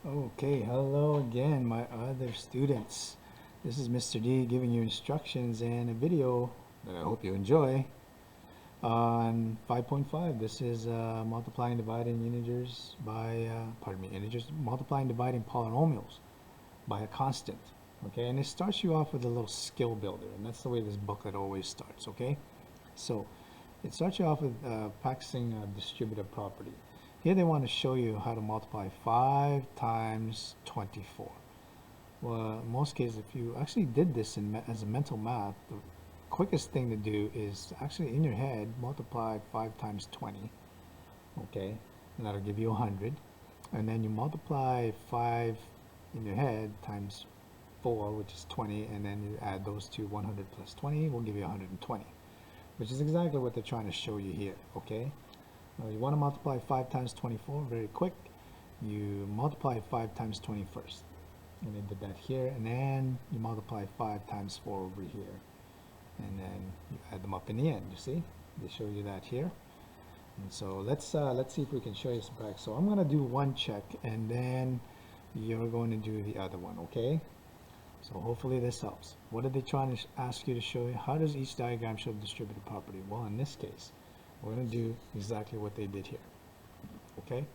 Okay, hello again, my other students. This is Mr. D giving you instructions and a video that I hope you enjoy on 5.5. This is multiplying and dividing integers by, multiplying and dividing polynomials by a constant. Okay, and it starts you off with a little skill builder, and that's the way this booklet always starts, okay? So, it starts you off with practicing distributive property. Here they want to show you how to multiply 5 times 24. Well, in most cases, if you actually did this as a mental math, the quickest thing to do is actually in your head multiply 5 times 20, okay? And that'll give you 100. And then you multiply 5 in your head times 4, which is 20, and then you add those two, 100 plus 20 will give you 120, which is exactly what they're trying to show you here, okay? Now you want to multiply 5 times 24 very quick. You multiply 5 times 20 first. And they did that here. And then you multiply 5 times 4 over here. And then you add them up in the end, you see? They show you that here. And so let's see if we can show you some practice. So I'm going to do one check, and then you're going to do the other one, okay? So hopefully this helps. What are they trying to ask you to show you? How does each diagram show the distributive property? Well, in this case, we're going to do exactly what they did here, okay?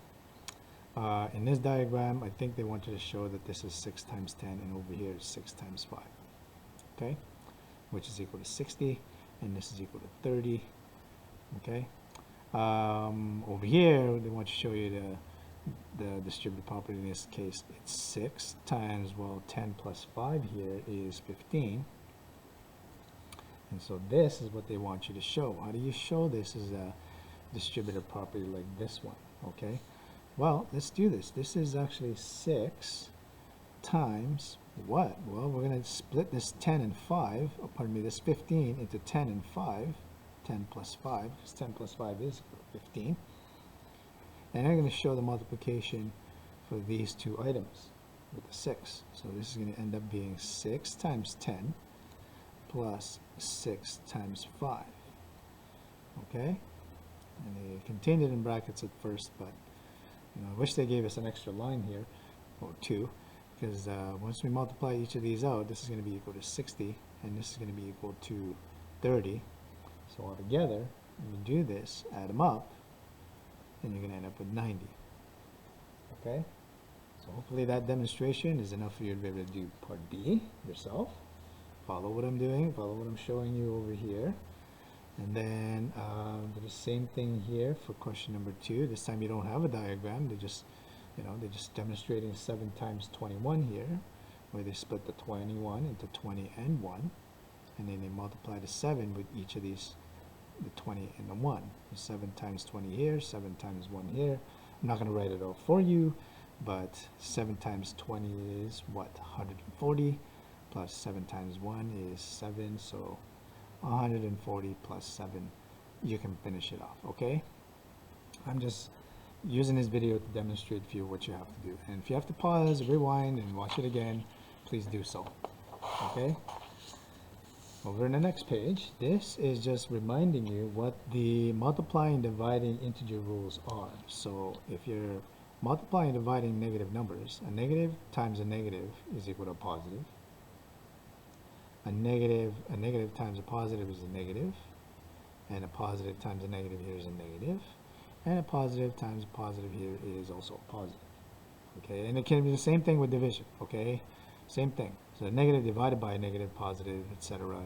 In this diagram, I think they wanted to show that this is 6 times 10, and over here is 6 times 5, okay? Which is equal to 60, and this is equal to 30, okay? Over here, they want to show you the distributive property. In this case, it's 6 times, well, 10 plus 5 here is 15. And so this is what they want you to show. How do you show this as a distributive property like this one, okay? Well, let's do this. This is actually 6 times what? Well, we're going to split this 10 and 5, this 15 into 10 and 5, 10 plus 5, because 10 plus 5 is 15. And I'm going to show the multiplication for these two items with the 6. So this is going to end up being 6 times 10 plus 6 times 5, okay? And they contained it in brackets at first, but I wish they gave us an extra line here, or 2, because once we multiply each of these out, this is going to be equal to 60, and this is going to be equal to 30. So altogether, when you do this, add them up, and you're going to end up with 90, okay? So hopefully that demonstration is enough for you to be able to do part B yourself. Follow what I'm doing, follow what I'm showing you over here. And then do the same thing here for question number 2. This time you don't have a diagram. They're just, they're just demonstrating 7 times 21 here, where they split the 21 into 20 and 1. And then they multiply the 7 with each of these, the 20 and the 1. So 7 times 20 here, 7 times 1 here. I'm not going to write it out for you, but 7 times 20 is what? 140. Plus 7 times 1 is 7, so 140 plus 7, you can finish it off, okay? I'm just using this video to demonstrate for you what you have to do. And if you have to pause, rewind, and watch it again, please do so, okay? Over in the next page, this is just reminding you what the multiplying and dividing integer rules are. So if you're multiplying and dividing negative numbers, a negative times a negative is equal to a positive. A negative times a positive is a negative, and a positive times a negative here is a negative, and a positive times a positive here is also a positive, okay? And it can be the same thing with division, okay? Same thing. So a negative divided by a negative, positive, etc.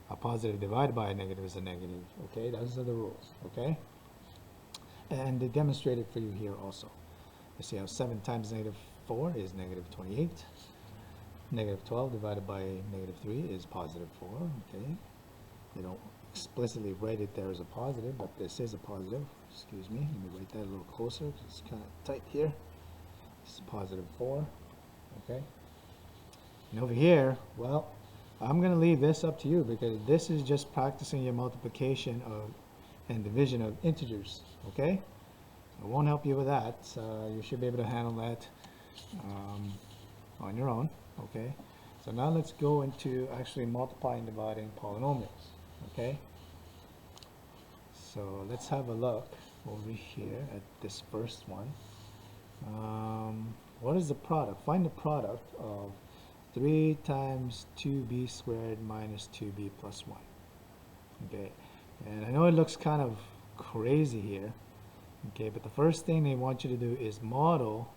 A positive divided by a negative is a negative, okay? Those are the rules, okay? And they demonstrate it for you here also. You see how 7 times negative 4 is negative 28. Negative 12 divided by negative 3 is positive 4, okay? They don't explicitly write it there as a positive, but this is a positive. Excuse me, let me write that a little closer because it's kind of tight here. This is positive 4, okay? And over here, well, I'm going to leave this up to you because this is just practicing your multiplication of and division of integers, okay? I won't help you with that. You should be able to handle that on your own. Okay, so now let's go into actually multiplying and dividing polynomials, okay? So let's have a look over here at this first one. What what is the product? Find the product of 3 times 2b squared minus 2b plus 1. Okay, and I know it looks kind of crazy here. Okay, but the first thing they want you to do is model.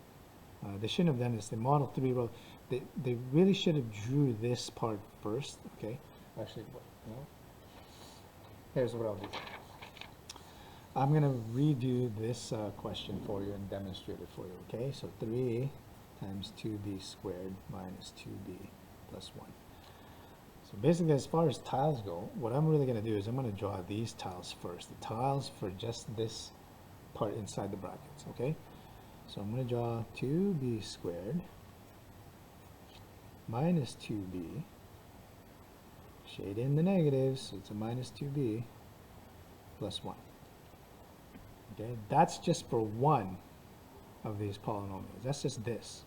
They shouldn't have done this. They model 3 rows. They really should have drew this part first. Okay, actually, here's what I'll do. I'm going to redo this question for you and demonstrate it for you. Okay, so 3 times 2b squared minus 2b plus 1. So basically, as far as tiles go, what I'm really going to do is I'm going to draw these tiles first. The tiles for just this part inside the brackets. Okay, so I'm going to draw 2b squared minus 2b. Shade in the negatives, so it's a minus 2b plus 1. Okay, that's just for one of these polynomials. That's just this.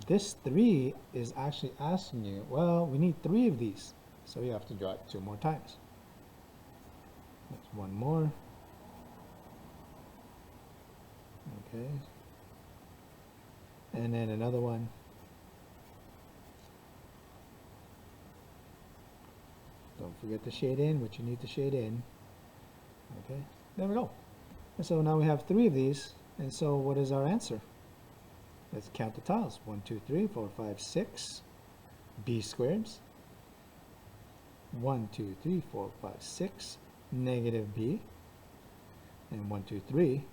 This 3 is actually asking you, well, we need 3 of these, so you have to draw it 2 more times. That's 1 more. Okay. And then another one. Don't forget to shade in what you need to shade in. Okay, there we go. And so now we have 3 of these, and so what is our answer? Let's count the tiles. 1, 2, 3, 4, 5, 6 b squareds. 1, 2, 3, 4, 5, 6 negative b. And 1, 2, 3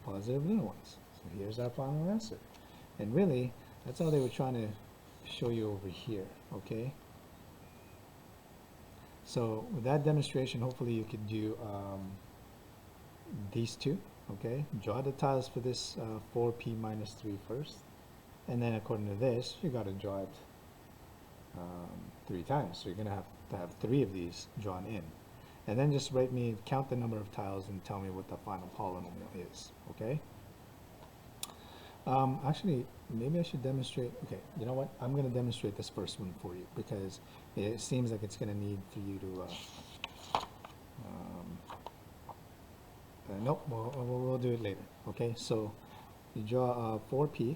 positive little ones. So here's our final answer. And really, that's how they were trying to show you over here. Okay. So with that demonstration, hopefully you could do these two. Okay, draw the tiles for this 4p minus 3 first, and then according to this, you got to draw it 3 times. So you're going to have 3 of these drawn in, and then just count the number of tiles and tell me what the final polynomial is. Okay. Actually, maybe I should demonstrate. Okay, you know what? I'm going to demonstrate this first one for you because it seems like it's going to need for you to. Nope, we'll do it later. Okay, so you draw 4p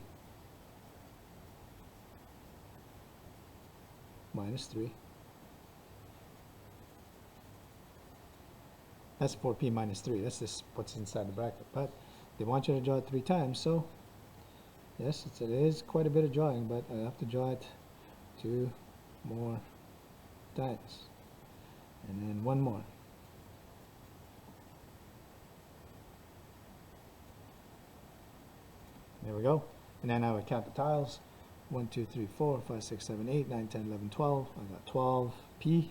minus 3. That's 4p minus 3. That's just what's inside the bracket. But they want you to draw it 3 times, so yes, it is quite a bit of drawing, but I have to draw it 2 more times. And then 1 more. There we go. And then I would count the tiles. 1, 2, 3, 4, 5, 6, 7, 8, 9, 10, 11, 12. I got 12p.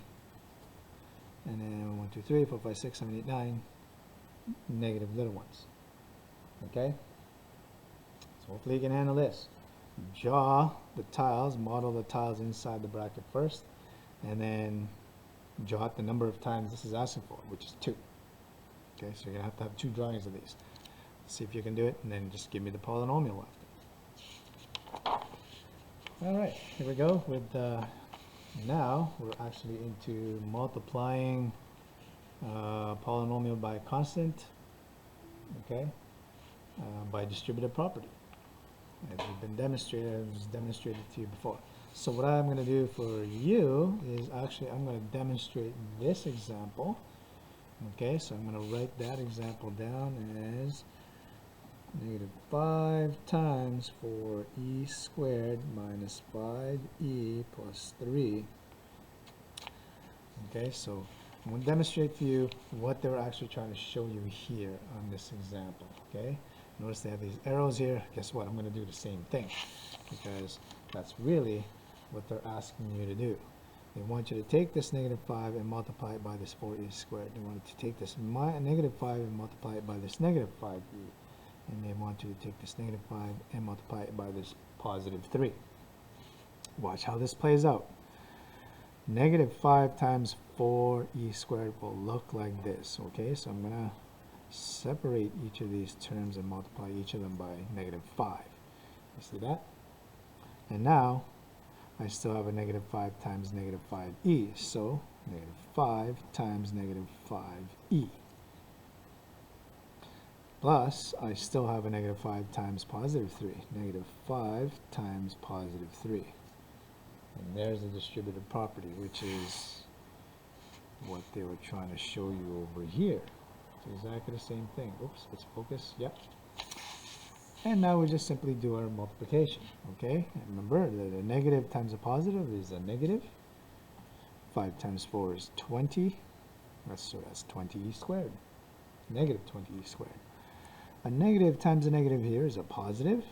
And then 1, 2, 3, 4, 5, 6, 7, 8, 9 negative little ones. Okay? So hopefully you can handle this. Draw the tiles, model the tiles inside the bracket first, and then draw out the number of times this is asking for, which is 2. Okay, so you're going to have 2 drawings of these. See if you can do it, and then just give me the polynomial after. Alright, here we go with now we're actually into multiplying polynomial by constant, okay, by distributive property. As it's been demonstrated, it was demonstrated to you before. So what I'm going to do for you is actually I'm going to demonstrate this example. Okay, so I'm going to write that example down as negative 5 times 4e squared minus 5e plus 3. Okay, so I'm going to demonstrate for you what they're actually trying to show you here on this example. Okay, notice they have these arrows here. Guess what? I'm going to do the same thing because that's really what they're asking you to do. They want you to take this negative 5 and multiply it by this 4e squared. They want you to take this negative 5 and multiply it by this negative 5e. And they want you to take this negative 5 and multiply it by this positive 3. Watch how this plays out. Negative 5 times 4e squared will look like this. Okay, so I'm going to separate each of these terms and multiply each of them by negative 5. You see that? And now I still have a negative 5 times negative 5e. So negative 5 times negative 5e. plus I still have a negative 5 times positive 3. Negative 5 times positive 3. And there's the distributive property, which is what they were trying to show you over here. It's exactly the same thing. Oops, let's focus. Yep. And now we just simply do our multiplication, okay? And remember, the negative times a positive is a negative. 5 times 4 is 20. So that's 20e squared. Negative 20e squared. A negative times a negative here is a positive.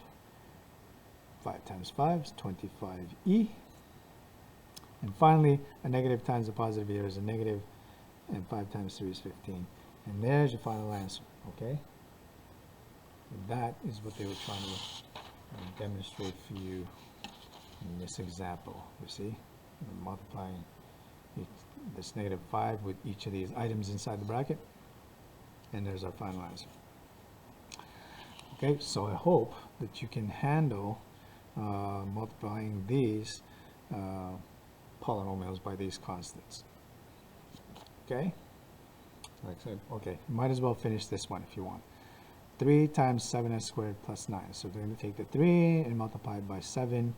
5 times 5 is 25e. And finally, a negative times a positive here is a negative, and 5 times 3 is 15. And there's your final answer, okay? That is what they were trying to demonstrate for you in this example. You see, we're multiplying this negative 5 with each of these items inside the bracket, and there's our final answer. Okay, so I hope that you can handle multiplying these polynomials by these constants. Okay, like I said, okay, might as well finish this one if you want. 3 times 7s squared plus 9. So they're going to take the 3 and multiply it by 7,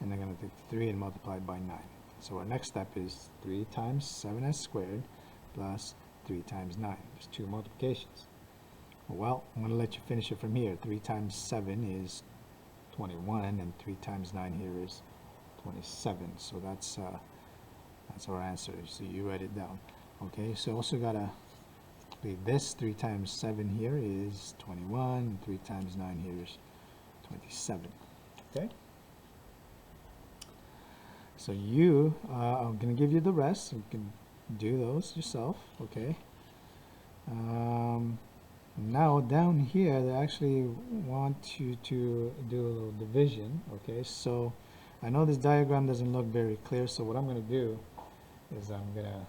and they're going to take the 3 and multiply it by 9. So our next step is 3 times 7s squared plus 3 times 9. There's 2 multiplications. Well, I'm going to let you finish it from here. 3 times 7 is 21, and 3 times 9 here is 27. So that's our answer. So you write it down. Okay, so also got to leave this. 3 times 7 here is 21, and 3 times 9 here is 27. Okay? So you, I'm going to give you the rest. You can do those yourself. Okay? Now down here, they actually want you to do a little division. Okay? So I know this diagram doesn't look very clear, so what I'm going to do is I'm going to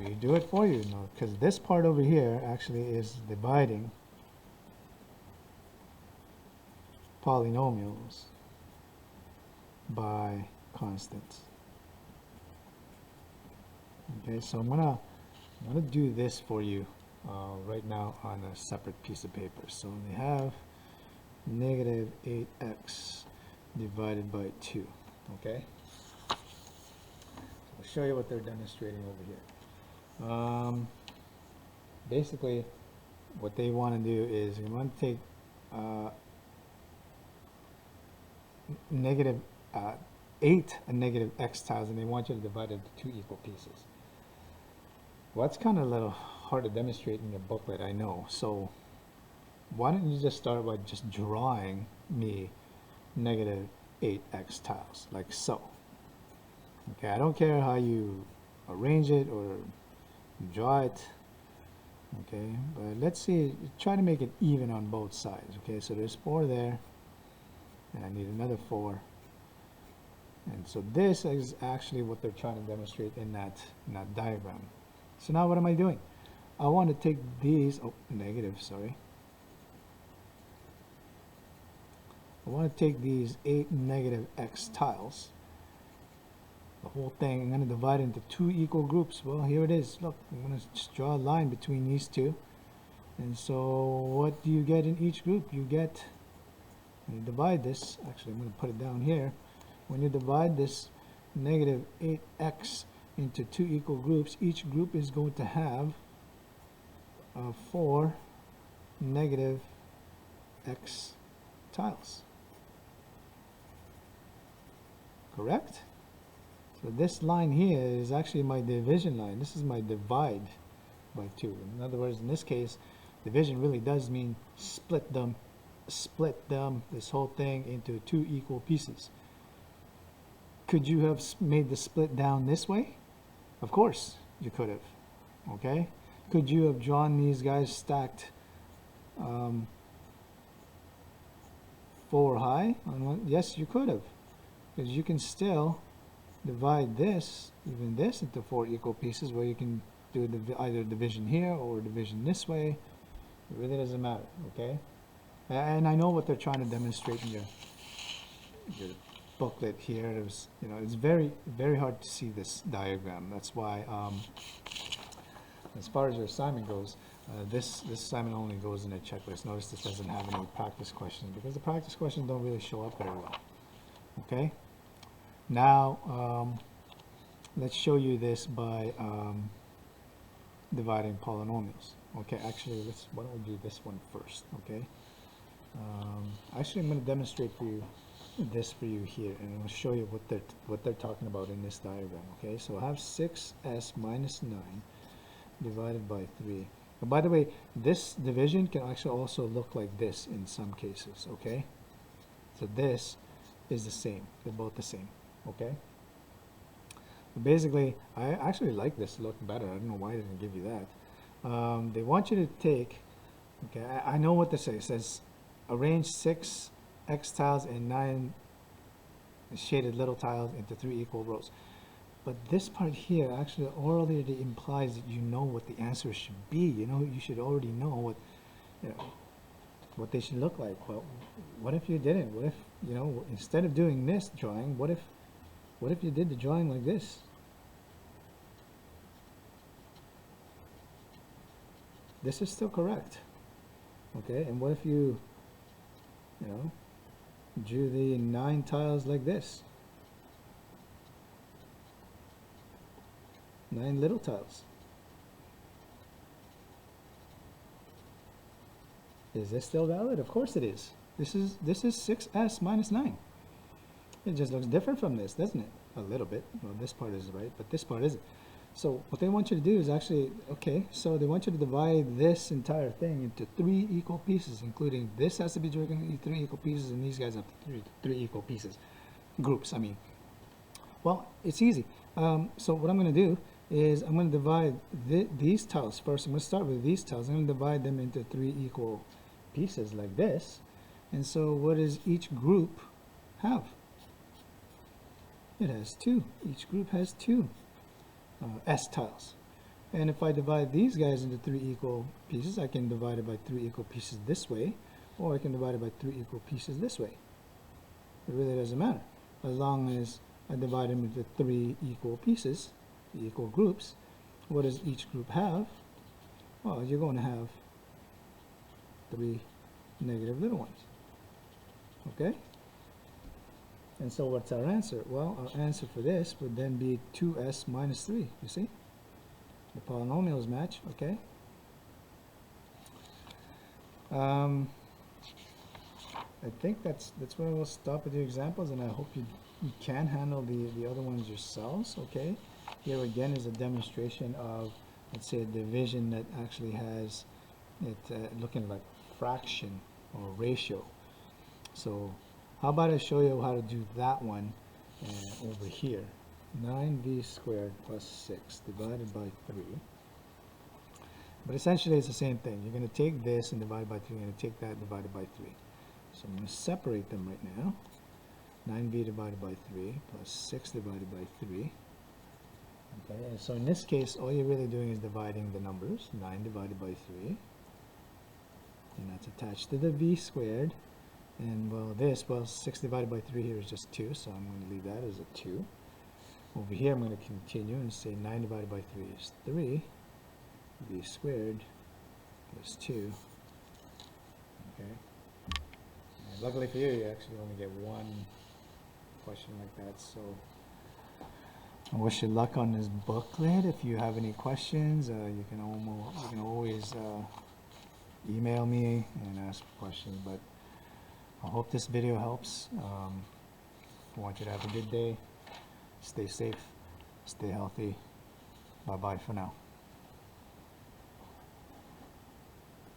redo it for you, because this part over here actually is dividing polynomials by constants. Okay, so I'm gonna do this for you right now on a separate piece of paper. So we have negative 8x divided by 2. Okay, so I'll show you what they're demonstrating over here. Basically, what they want to do is you want to take negative 8 and negative x tiles, and they want you to divide it into 2 equal pieces. Well, that's kind of a little hard to demonstrate in your booklet, I know. So why don't you just start by just drawing me negative 8x tiles, like so. Okay, I don't care how you arrange it or draw it, okay, but let's see, try to make it even on both sides. Okay, so there's 4 there, and I need another 4, and so this is actually what they're trying to demonstrate in that diagram. So now what am I doing? I want to take these, I want to take these 8 negative x tiles, the whole thing. I'm going to divide it into 2 equal groups. Well, here it is. Look, I'm going to just draw a line between these 2. And so what do you get in each group? You get, when you divide this, actually I'm going to put it down here. When you divide this negative 8x into 2 equal groups, each group is going to have 4 negative x tiles. Correct? So this line here is actually my division line. This is my divide by 2. In other words, in this case, division really does mean split them, this whole thing into 2 equal pieces. Could you have made the split down this way? Of course you could have. Okay? Could you have drawn these guys stacked 4 high on one? Yes, you could have, because you can still divide this, even this, into 4 equal pieces, where you can do either division here or division this way. It really doesn't matter. Okay, and I know what they're trying to demonstrate in your booklet here. It was, it's very, very hard to see this diagram. That's why as far as your assignment goes, This assignment only goes in a checklist. Notice this doesn't have any practice questions because the practice questions don't really show up very well. Okay? Now, let's show you this by dividing polynomials. Okay, actually, why don't we do this one first, okay? Actually, I'm going to demonstrate this for you here, and I'll show you what they're talking about in this diagram, okay? So I have 6s minus 9 divided by 3. And by the way, this division can actually also look like this in some cases, okay? So this is the same. They're both the same, okay? But basically, I actually like this look better. I don't know why they didn't give you that. They want you to take, okay, I know what this says. It says arrange 6 X tiles and 9 shaded little tiles into 3 equal rows. But this part here actually already implies that you know what the answer should be. You know, you should already know what they should look like. Well, what if you didn't? What if, instead of doing this drawing, what if you did the drawing like this? This is still correct. Okay, and what if you drew the 9 tiles like this? 9 little tiles. Is this still valid? Of course it is. This is 6s minus 9. It just looks different from this, doesn't it? A little bit. Well, this part is right, but this part isn't. So what they want you to do is actually, okay, so they want you to divide this entire thing into 3 equal pieces, including this has to be broken into 3 equal pieces, and these guys have 3 equal pieces. Groups, I mean. Well, it's easy. So what I'm going to do is I'm going to divide these tiles first. I'm going to start with these tiles. I'm going to divide them into 3 equal pieces like this. And so what does each group have? It has 2. Each group has 2 S tiles. And if I divide these guys into 3 equal pieces, I can divide it by 3 equal pieces this way, or I can divide it by 3 equal pieces this way. It really doesn't matter. As long as I divide them into 3 equal pieces, equal groups, what does each group have? Well, you're going to have 3 negative little ones. Okay? And so what's our answer? Well, our answer for this would then be 2s minus 3. You see? The polynomials match, okay? I think that's where we'll stop with the examples, and I hope you can handle the other ones yourselves, okay? Here again is a demonstration of, let's say, a division that actually has it looking like fraction or ratio. So how about I show you how to do that one over here. 9v squared plus 6 divided by 3. But essentially it's the same thing. You're going to take this and divide by 3. You're going to take that divided by 3. So I'm going to separate them right now. 9v divided by 3 plus 6 divided by 3. Okay, and so in this case, all you're really doing is dividing the numbers. 9 divided by 3. And that's attached to the v squared. And well, 6 divided by 3 here is just 2, so I'm going to leave that as a 2. Over here, I'm going to continue and say 9 divided by 3 is 3. V squared plus 2. Okay. And luckily for you, you actually only get one question like that. So I wish you luck on this booklet. If you have any questions, you can always email me and ask questions. But I hope this video helps. I want you to have a good day. Stay safe. Stay healthy. Bye-bye for now.